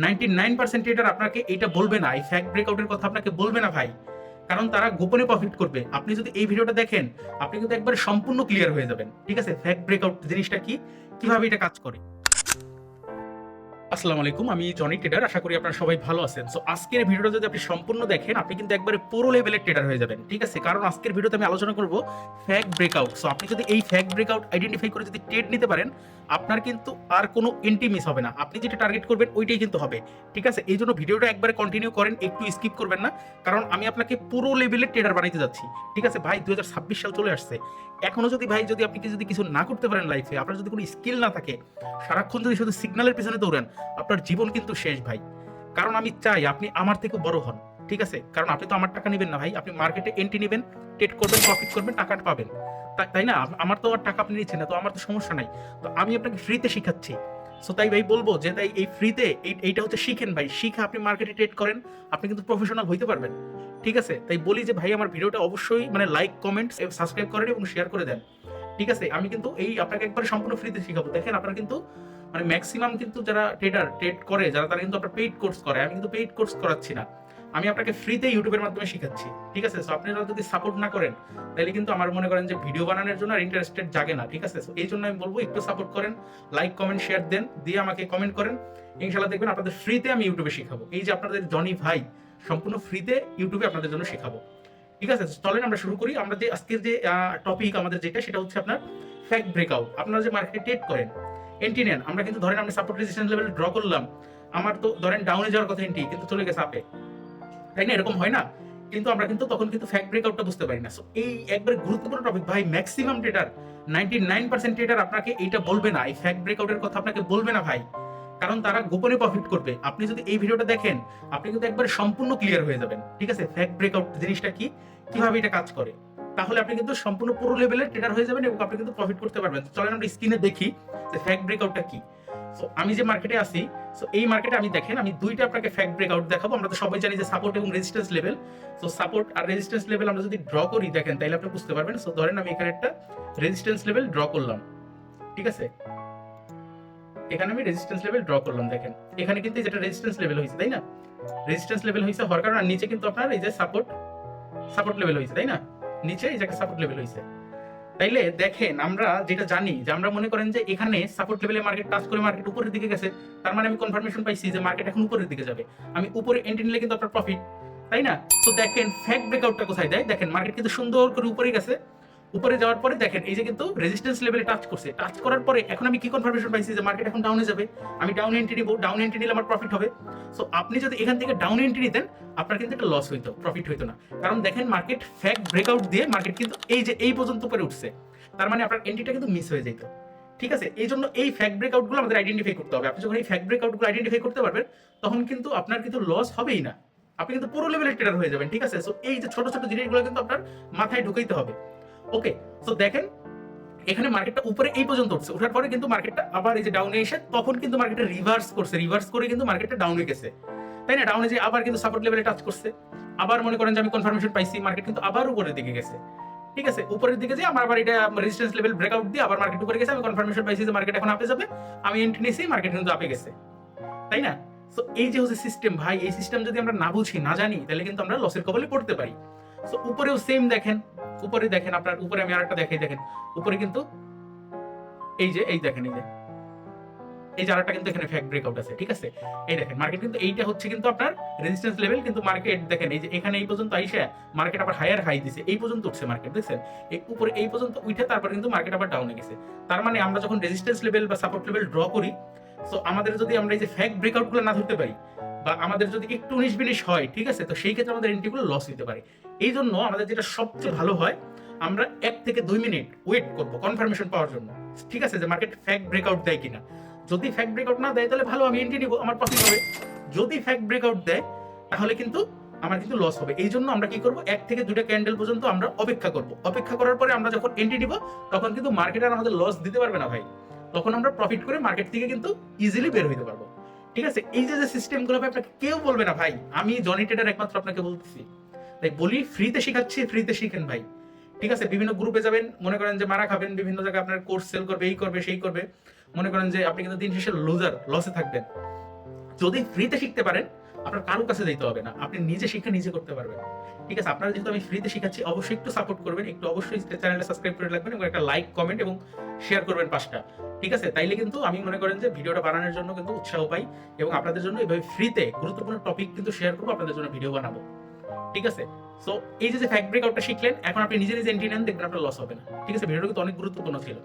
99% tedder আপনাকে এটা বলবে না, এই ফ্যাক্ট ব্রেকআউটের কথা আপনাকে বলবে না ভাই, কারণ তারা গোপনে প্রফিট করবে। আপনি যদি এই ভিডিওটা দেখেন, আপনি কিন্তু একবারে সম্পূর্ণ ক্লিয়ার হয়ে যাবেন। ঠিক আছে, ফ্যাক্ট ব্রেকআউট জিনিসটা কি, কিভাবে এটা কাজ করে। আসসালামু আলাইকুম, আমি জনি ট্রেডার। আশা করি আপনারা সবাই ভালো আছেন। সো আজকের ভিডিওটা যদি আপনি সম্পূর্ণ দেখেন, আপনি কিন্তু একবারে পুরো লেভেলের ট্রেডার হয়ে যাবেন। ঠিক আছে, কারণ আজকের ভিডিওতে আমি আলোচনা করব ফ্যাক্ট ব্রেকআউট। সো আপনি যদি এই ফ্যাক্ট ব্রেকআউট আইডেন্টিফাই করে যদি ট্রেড নিতে পারেন, আপনার কিন্তু আর কোনো এন্ট্রি মিস হবে না। আপনি যেটা টার্গেট করবেন ওইটাই কিন্তু হবে। ঠিক আছে, এই জন্য ভিডিওটা একবারে কন্টিনিউ করেন, একটু স্কিপ করবেন না, কারণ আমি আপনাকে পুরো লেভেলের ট্রেডার বানাইতে যাচ্ছি। ঠিক আছে ভাই, 2026 সাল চলে আসছে। এখনো যদি ভাই যদি আপনি যদি কিছু না করতে পারেন লাইফে, আপনার যদি কোনো স্কিল না থাকে, সারাক্ষণ যদি শুধু সিগন্যালের পিছনে দৌড়ান, আপনার জীবন কিন্তু শেষ ভাই। কারণ আমি চাই আপনি আমার থেকে বড় হন। ঠিক আছে, কারণ আপনি তো আমার টাকা নেবেন না ভাই, আপনি মার্কেটে এন্ট্রি নেবেন, ট্রেড করবেন, প্রফিট করবেন, টাকাটা পাবেন। তাই না? আমার তো আর টাকা আপনি নিচ্ছেন না, তো আমার তো সমস্যা নাই। তো আমি আপনাকে ফ্রিতে শিখাচ্ছি। সো তাই ভাই বলবো যে তাই এই ফ্রিতে এইটা হচ্ছে শিখেন ভাই, শিখে আপনি মার্কেটে ট্রেড করেন, আপনি কিন্তু প্রফেশনাল হইতে পারবেন। ঠিক আছে, তাই বলি যে ভাই আমার ভিডিওটা অবশ্যই মানে লাইক, কমেন্ট, সাবস্ক্রাইব করেন এবং শেয়ার করে দেন। ঠিক আছে, আমি কিন্তু এই আপনাকে একবার সম্পূর্ণ ফ্রিতে শিখাবো। দেখেন আপনারা কিন্তু মানে ম্যাক্সিমাম কিন্তু যারা ট্রেডার ট্রেড করে, যারা তারা কিন্তু আপনার পেইড কোর্স করে। আমি কিন্তু পেইড কোর্স করাচ্ছি না, আমি আপনাকে ফ্রিতে ইউটিউবের মাধ্যমে শিখাচ্ছি। ঠিক আছে, সো আপনারা যদি সাপোর্ট না করেন, তাহলে কিন্তু আমার মনে করেন যে ভিডিও বানানোর জন্য আর ইন্টারেস্টেড জাগে না। ঠিক আছে, সো এই জন্য আমি বলবো একটু সাপোর্ট করেন, লাইক, কমেন্ট, শেয়ার দেন, দিয়ে আমাকে কমেন্ট করেন। ইনশাআল্লাহ দেখবেন আপনাদের ফ্রিতে আমি ইউটিউবে শিখাবো। এই যে আপনাদের জনি ভাই সম্পূর্ণ ফ্রিতে ইউটিউবে আপনাদের জন্য শেখাবো। ঠিক আছে, চলেন আমরা শুরু করি। আমরা যে আজকের যে টপিক আমাদের যেটা, সেটা হচ্ছে আপনার ফ্যাক্ট ব্রেকআউট। আপনারা যে মার্কেটে ট্রেড করেন, এন্ট্রি নেন, আমরা কিন্তু ধরেন আমি সাপোর্ট রেজিস্ট্যান্স লেভেল ড্র করলাম, আমার তো ধরেন ডাউনে যাওয়ার কথা এন্ট্রি, কিন্তু চলে গেছে আপে, তাই না? এরকম হয় না? কিন্তু আমরা কিন্তু তখন কিন্তু ফ্যাক্ট ব্রেকআউটটা বুঝতে পারি না। সো এই একবার গুরুত্বপূর্ণ টপিক ভাই। ম্যাক্সিমাম ট্রেডার 99% ট্রেডার আপনাকে এইটা বলবে না, এই ফ্যাক্ট ব্রেকআউটের কথা আপনাকে বলবে না ভাই, কারণ তারা গোপনে প্রফিট করবে। আপনি যদি এই ভিডিওটা দেখেন, আপনি কিন্তু একবার সম্পূর্ণ ক্লিয়ার হয়ে যাবেন। ঠিক আছে, ফ্যাক্ট ব্রেকআউট জিনিসটা কি, কিভাবে এটা কাজ করে, তাহলে আপনি কিন্তু সম্পূর্ণ পুরো লেভেলের ট্রেডার হয়ে যাবেন এবং আপনি কিন্তু প্রফিট করতে পারবেন। চলেন আমরা স্ক্রিনে দেখি যে ফ্যাক্ট ব্রেকআউটটা কি। সো আমি যে মার্কেটে আছি, সো এই মার্কেটে আমি দেখেন আমি দুইটা আপনাকে ফ্যাক্ট ব্রেকআউট দেখাবো। আমরা তো সবাই জানি যে সাপোর্ট এবং রেজিস্ট্যান্স লেভেল। সো সাপোর্ট আর রেজিস্ট্যান্স লেভেল আমরা যদি ড্র করি, দেখেন তাহলে আপনি বুঝতে পারবেন। সো ধরেন আমি এখানে একটা রেজিস্ট্যান্স লেভেল ড্র করলাম। ঠিক আছে, এখানে আমি রেজিস্ট্যান্স লেভেল ড্র করলাম। দেখেন এখানে কিন্তু যেটা রেজিস্ট্যান্স লেভেল হয়েছে, তাই না? রেজিস্ট্যান্স লেভেল হয়েছে হওয়ার কারণে নিচে কিন্তু আপনার এই যে সাপোর্ট সাপোর্ট লেভেল হয়েছে, তাই না? নিচে এই জায়গায় সাপোর্ট লেভেল হয়েছে। তাইলে দেখেন আমরা যেটা জানি যে আমরা মনে করেন যে এখানে সাপোর্ট লেভেলে মার্কেট টাচ করে মার্কেট উপরের দিকে গেছে, তার মানে আমি কনফার্মেশন পাইছি যে মার্কেট এখন উপরের দিকে যাবে। আমি উপরে এন্ট্রি নিলে কিন্তু আপনার প্রফিট, তাই না? তো দেখেন ফ্যাক্ট ব্রেকআউটটা কোথায় দেয়, দেখেন মার্কেট কিন্তু সুন্দর করে উপরে গেছে। উপরে যাওয়ার পরে দেখেন এই যে কিন্তু রেজিস্ট্যান্স লেভেলে টাচ করছে, টাচ করার পরে এখন আমি কি কনফার্মেশন পাইছি যে মার্কেট এখন ডাউনে যাবে। আমি ডাউন এন্ট্রি নিব, ডাউন এন্ট্রি নিলে আমার প্রফিট হবে। সো আপনি যদি এখান থেকে ডাউন এন্ট্রি নিতেন, আপনার কিন্তু একটা লস হইতো, প্রফিট হইতো না। কারণ দেখেন মার্কেট ফ্যাক্ট ব্রেকআউট দিয়ে মার্কেট কিন্তু এই যে এই পর্যন্ত উপরে উঠছে, তার মানে আপনার এন্ট্রিটা কিন্তু মিস হয়ে যেত। ঠিক আছে, এই জন্য এই ফ্যাক্ট ব্রেকআউটগুলো আমাদের আইডেন্টিফাই করতে হবে। আপনি যখন এই ফ্যাক্ট ব্রেকআউটগুলো আইডেন্টিফাই করতে পারবেন, তখন কিন্তু আপনার কিন্তু লস হবেই না, আপনি কিন্তু পুরো লেভেলের ট্রেডার হয়ে যাবেন। ঠিক আছে, সো এই যে ছোট ছোট জিনিসগুলো কিন্তু আপনার মাথায় ঢুকাইতে হবে। ওকে, সো দেখেন এখানে মার্কেটটা উপরে এই পর্যন্ত উঠছে, ওঠার পরে কিন্তু মার্কেটটা আবার এই যে ডাউনে এসে তখন কিন্তু মার্কেটটা রিভার্স করছে, রিভার্স করে কিন্তু মার্কেটটা ডাউনে গেছে, তাই না? ডাউনে যে আবার কিন্তু সাপোর্ট লেভেলে টাচ করছে, আবার মনে করেন যে আমি কনফার্মেশন পাইছি, মার্কেট কিন্তু আবার উপরের দিকে গেছে। ঠিক আছে, উপরের দিকে যে আমার আবার এটা রেজিস্ট্যান্স লেভেল ব্রেকআউট দিয়ে আবার মার্কেট উপরে গেছে, আমি কনফার্মেশন পাইছি যে মার্কেট এখন আপে যাবে, আমি এন্ট্রি নিয়েছি, মার্কেট কিন্তু আপে গেছে, তাই না? সো এই যে হচ্ছে সিস্টেম ভাই, এই সিস্টেম যদি আমরা না বুঝি, না জানি, তাহলে কিন্তু আমরা লসের কবলে পড়তে পারি। সো উপরেও সেম দেখেন, উপরে দেখেন আপনার উপরে আমি আরেকটা দেখাই, দেখেন উপরে কিন্তু এই যে এই দেখেন এই যে আরেকটা কিন্তু এখানে ফ্যাক্ট ব্রেকআউট আছে। ঠিক আছে, এই দেখেন মার্কেট কিন্তু এইটা হচ্ছে কিন্তু আপনার রেজিস্ট্যান্স লেভেল, কিন্তু মার্কেট দেখেন এই যে এখানে এই পর্যন্ত আইসা মার্কেট আবার হায়ার হাই দিছে, এই পর্যন্ত উঠছে মার্কেট, দেখছেন? এই উপরে এই পর্যন্ত উঠে তারপর কিন্তু মার্কেট আবার ডাউনে গেছে। তার মানে আমরা যখন রেজিস্ট্যান্স লেভেল বা সাপোর্ট লেভেল ড্র করি, সো আমাদের যদি আমরা এই যে ফ্যাক্ট ব্রেকআউট গুলো না ধরতে পারি, বা আমাদের যদি একটু 19-20 হয়, ঠিক আছে, তো সেই ক্ষেত্রে আমাদের এন্ট্রিগুলো লস হতে পারে। এই জন্য আমাদের যেটা সবচেয়ে ভালো হয়, আমরা 1 থেকে 2 মিনিট ওয়েট করব কনফার্মেশন পাওয়ার জন্য। ঠিক আছে, যে মার্কেট ফ্যাক্ট ব্রেকআউট দেয় কিনা। যদি ফ্যাক্ট ব্রেকআউট না দেয়, তাহলে ভালো, আমি এন্ট্রি নিব, আমার প্রফিট হবে। যদি ফ্যাক্ট ব্রেকআউট দেয়, তাহলে কিন্তু আমার কিন্তু লস হবে। এই জন্য আমরা কি করব, 1 থেকে 2টা ক্যান্ডেল পর্যন্ত আমরা অপেক্ষা করব। অপেক্ষা করার পরে আমরা যখন এন্ট্রি নিব, তখন কিন্তু মার্কেট আর আমাদের লস দিতে পারবে না ভাই। তখন আমরা প্রফিট করে মার্কেট থেকে কিন্তু ইজিলি বের হইতে পারবো। ঠিক আছে, এই যে সিস্টেমগুলো আপনাকে কেউ বলবে না ভাই, আমি জনি ট্রেডার একমাত্র আপনাকে বলতেছি। তাই বলি ফ্রিতে শেখাচ্ছি, ফ্রিতে শিখেন ভাই। ঠিক আছে, বিভিন্ন গ্রুপে যাবেন, মনে করেন যে মারা খাবেন, বিভিন্ন জায়গায় আপনার কোর্স সেল করবে, এই করবে সেই করবে, মনে করেন যে আপনি কিন্তু দিন শেষে লুজার, লসে থাকবেন। যদি ফ্রিতে শিখতে পারেন আপনার কারোর কাছে যেতে হবে না, আপনি নিজে শিখে নিজে করতে পারবেন। ঠিক আছে, আপনারা যেহেতু আমি ফ্রিতে শিখাচ্ছি অবশ্যই একটু সাপোর্ট করবেন, একটু অবশ্যই চ্যানেলটা সাবস্ক্রাইব করে রাখবেন এবং একটা লাইক কমেন্ট এবং শেয়ার করবেন 5টা। ঠিক আছে, তাইলে কিন্তু আমি মনে করেন যে ভিডিওটা বানানোর জন্য কিন্তু উৎসাহ পাই এবং আপনাদের জন্য এইভাবে ফ্রিতে গুরুত্বপূর্ণ টপিক কিন্তু শেয়ার করবো, আপনাদের জন্য ভিডিও বানাবো। ঠিক আছে, সো এই যে ফ্যাক্ট ব্রেকআউটটা শিখলেন, এখন আপনি নিজে নিজে এন্ট্রি নেন, দেখবেন আপনার লস হবে না। ঠিক আছে, ভিডিওটা কিন্তু অনেক গুরুত্বপূর্ণ ছিল।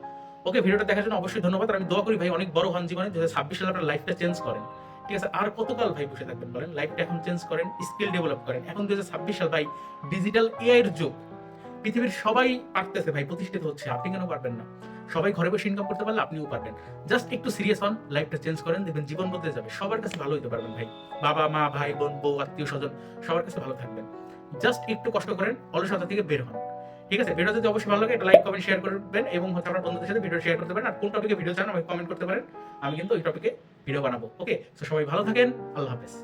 ওকে, ভিডিওটা দেখার জন্য অবশ্যই ধন্যবাদ। আর আমি দোয়া করি ভাই অনেক বড় হন জীবনে, 2026 সালে আপনার লাইফটা চেঞ্জ করেন। ঠিক আছে, আর কতকাল ভাই বসে থাকবেন বলেন? লাইফটা এখন চেঞ্জ করেন, স্কিল ডেভেলপ করেন। এখন 2026 সাল ভাই, ডিজিটাল এআই এর যুগ। পৃথিবীর সবাই পারতেছে ভাই, প্রতিষ্ঠিত হচ্ছে, আপনি কেন পারবেন না? সবাই ঘরে বসে ইনকাম করতে পারলে আপনিও পারবেন। জাস্ট একটু সিরিয়াস হন, লাইফটা চেঞ্জ করেন, দেখবেন জীবন বদলে যাবে। সবার কাছে ভালো হইতে পারবেন ভাই, বাবা মা ভাই বোন বউ আত্মীয় স্বজন সবার কাছে ভালো থাকবেন। জাস্ট একটু কষ্ট করেন, অলসতা থেকে বের হন। ঠিক আছে, ভিডিও যদি অবশ্যই ভালো লাগে একটা লাইক কমেন্ট শেয়ার করবেন এবং হচ্ছে আপনার বন্ধুদের সাথে ভিডিও শেয়ার করতে পারেন। আর কোন টপিকে ভিডিও চান আমাকে কমেন্ট করতে পারেন, আমি কিন্তু ওই টপিকে ভিডিও বানাবো। ওকে, তো সবাই ভালো থাকেন, আল্লাহ হাফেজ।